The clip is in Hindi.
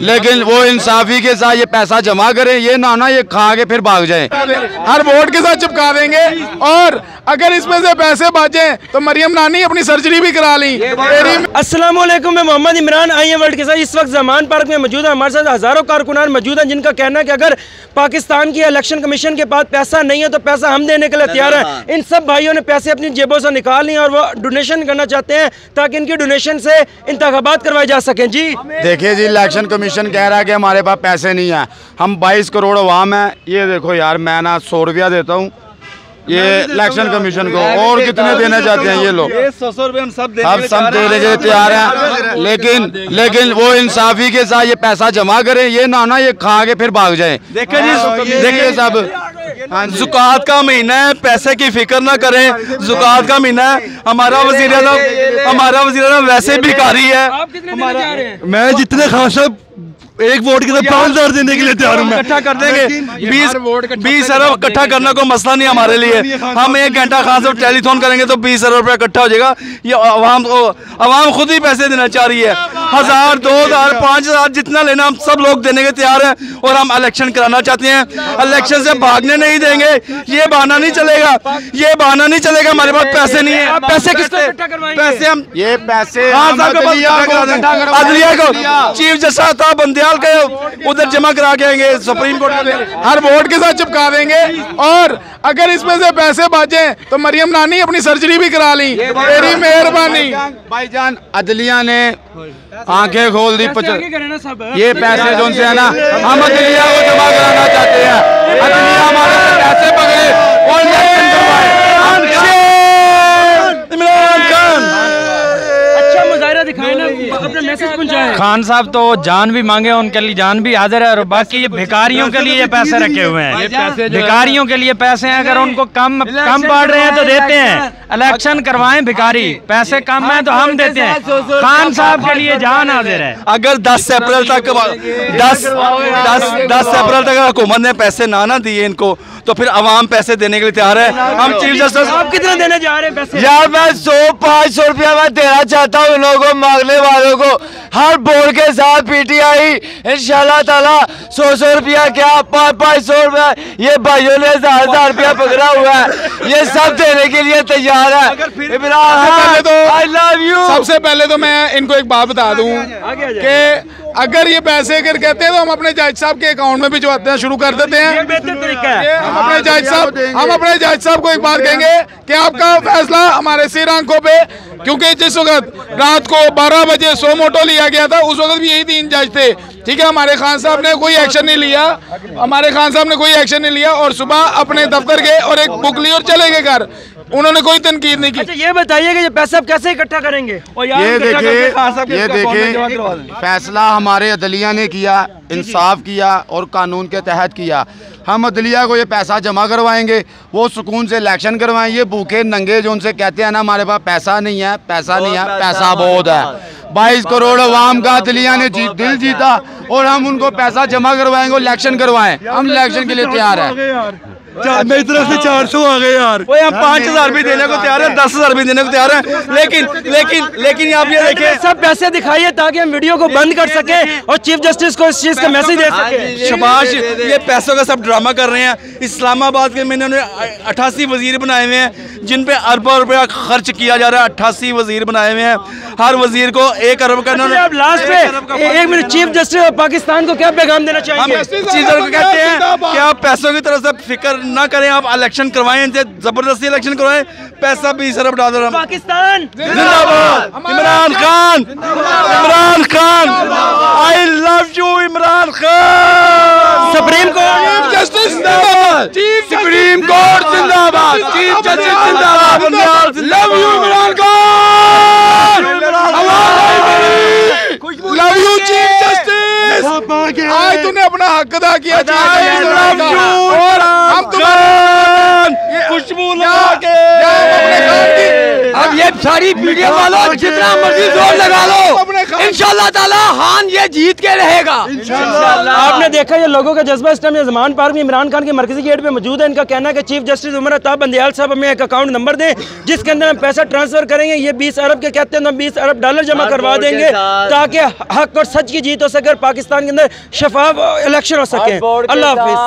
लेकिन वो इंसाफी के साथ ये पैसा जमा करें, ये ना ये खा के फिर भाग जाए। हर वोट के साथ चिपका देंगे और अगर इसमें से पैसे बचे तो मरियम नानी अपनी सर्जरी भी करा ली। अस्सलाम वालेकुम, मैं मोहम्मद इमरान आई वर्ल्ड के साथ इस वक्त जमान पार्क में मौजूद है। हमारे साथ हज़ारों कारकुनान मौजूद हैं जिनका कहना है कि अगर पाकिस्तान की इलेक्शन कमीशन के पास पैसा नहीं है तो पैसा हम देने के लिए तैयार है। इन सब भाइयों ने पैसे अपनी जेबों से निकाल लिए और वो डोनेशन करना चाहते हैं ताकि इनकी डोनेशन से इंतखाबात करवाए जा सकें। जी देखिए जी, इलेक्शन कमीशन कह रहा है कि हमारे पास पैसे नहीं है। हम 22 करोड़ अवाम है। ये देखो यार, मैं ना 100 रुपया देता हूँ ये इलेक्शन कमीशन को, और कितने देना चाहते हैं ये लोग? 100 रुपये हम सब देने के तैयार हैं, लेकिन वो इंसाफी के साथ ये पैसा जमा करें, ये ना ये खा के फिर भाग जाए। देखिए सब ज़ुकात का महीना है, पैसे की फिक्र ना करें। ज़ुकात का महीना है। हमारा वज़ीर-ए-आज़म वैसे भिखारी है। मैं जितने खान साहब एक वोट के लिए 5,000 देने के लिए तैयार हूँ। इकट्ठा कर देंगे 20 अरब इकट्ठा करना कोई मसला नहीं हमारे लिए। हम 1 घंटा खान साहब टेलीफोन करेंगे तो 20 अरब रुपया इकट्ठा हो जाएगा। ये अवाम खुद ही पैसे देना चाह रही है। 1000, 2000, 5000 जितना लेना हम सब लोग देने के तैयार हैं और हम इलेक्शन कराना चाहते हैं। इलेक्शन से भागने नहीं देंगे। ये बहाना नहीं चलेगा, ये बहाना नहीं चलेगा। हमारे पास पैसे नहीं है। पैसे किसको इकट्ठा करवाएंगे? पैसे हम ये पैसे अदलिया को चीफ जस्टिस साहब बंदियाल के उधर जमा करा के आएंगे सुप्रीम कोर्ट में। हर वोट के साथ चिपका देंगे और अगर इसमें से पैसे बचे तो मरियम नानी अपनी सर्जरी भी करा ली। तेरी मेहरबानी भाईजान। अदलिया ने आंखें खोल दी। ये पैसे जो उनसे है ना, हम अदलिया को जमा कराना चाहते हैं। अदलिया हमारे से पैसे पकड़े और इलेक्शन करवाए। अपना मैसेज पहुंचाएं। खान साहब तो जान भी मांगे, उनके लिए जान भी हाजिर है और बाकी ये भिखारियों के लिए ये पैसे रखे हुए हैं। भिखारियों के लिए पैसे हैं, अगर उनको कम पड़ रहे हैं तो देते हैं। इलेक्शन करवाएं भिखारी, पैसे कम है तो हम देते हैं। खान साहब के लिए जान हाजिर है। अगर 10 अप्रैल तक 10 अप्रैल तक हुकूमत ने पैसे ना दिए इनको तो फिर अवाम पैसे देने के लिए तैयार है। हम चीफ जस्टिस आप कितना देने जा रहे हैं पैसे? यार मैं 100-500 रुपया मैं देना चाहता हूँ लोगों को, मांगने वालों को। हर बोर्ड के साथ पीटीआई इंशाल्लाह ताला 100 रुपया क्या 500 रुपया ये भाइयों ने 1000 रुपया पकड़ा हुआ है, ये सब देने के लिए तैयार है। इमरान तो आई लव यू। सबसे पहले तो मैं इनको एक बात बता दूं कि अगर ये पैसे अगर कहते हैं तो हम अपने जज साहब के अकाउंट में भिजवाते हैं, शुरू कर देते हैं। बेहतर तरीका है। हम अपने जज साहब को एक बात कहेंगे कि आपका फैसला हमारे सिर आंखों पे, क्योंकि जिस वक्त रात को 12 बजे सो मोटो लिया गया था उस वक्त भी यही 3 जज थे। ठीक है, हमारे खान साहब ने कोई एक्शन नहीं लिया, और सुबह अपने दफ्तर गए और एक बुक ली और चले गए घर। उन्होंने कोई तनकीद नहीं की। अच्छा ये बताइए कि ये पैसा आप कैसे इकट्ठा करेंगे? और ये देखिए फैसला हमारे अदलिया ने किया, इंसाफ किया और कानून के तहत किया। हम अदलिया को ये पैसा जमा करवाएंगे, वो सुकून से इलेक्शन करवाएं। ये भूखे नंगे जो उनसे कहते हैं ना हमारे पास पैसा नहीं है, पैसा बहुत है। 22 करोड़ अवाम का अदलिया ने दिल जीता और हम उनको पैसा जमा करवाएंगे, इलेक्शन करवाएं। हम इलेक्शन के लिए तैयार है। मेरी तरफ से 400 आ गए यार। हम 5000 भी देने को तैयार है, 10,000 भी देने को तैयार है। लेकिन आप ये देखिए, सब पैसे दिखाइए ताकि हम वीडियो को बंद कर सके और चीफ जस्टिस को इस चीज का मैसेज दे सके। शबाश, ये पैसों का सब ड्रामा कर रहे हैं। इस्लामाबाद के मैंने 88 वजीर बनाए हुए हैं जिन पे अरबों रुपया खर्च किया जा रहा है। 88 वजीर बनाए हुए हैं, हर वजीर को 1 अरब का। आप लास्ट पे 1 मिनट, चीफ जस्टिस और पाकिस्तान को क्या पैगाम देना चाहिए? चीजों को कहते हैं कि आप पैसों की तरफ से फिक्र ना करें, आप इलेक्शन करवाएं, जबरदस्ती इलेक्शन करवाएं। पैसा 20 अरब डाल रहा। पाकिस्तान जिंदाबाद, Imran Khan, I love you Imran Khan. Supreme court justice जिंदाबाद, सुप्रीम कोर्ट जिंदाबाद, चीफ जस्टिस जिंदाबाद। Love you Imran Khan, love you chief justice. आज तूने अपना हक अदा किया, और हम खुशबू लगा के अब ये सारी मीडिया वालों जितना मर्जी जोर लगा लो, इंशाल्लाह ताला हान ये जीत के रहेगा। आपने देखा ये लोगों का जज्बा इस टाइम जमान पार्क में इमरान खान के मरकजी गेट पे मौजूद है। इनका कहना है कि चीफ जस्टिस उमर अताब बंदियाल साहब हमें एक अकाउंट नंबर दें जिसके अंदर हम पैसा ट्रांसफर करेंगे। ये 20 अरब के कहते हैं, हम 20 अरब डॉलर जमा करवा देंगे ताकि हक और सच की जीत हो सके और पाकिस्तान के अंदर शफाफ इलेक्शन हो सके। अल्लाह हाफिज।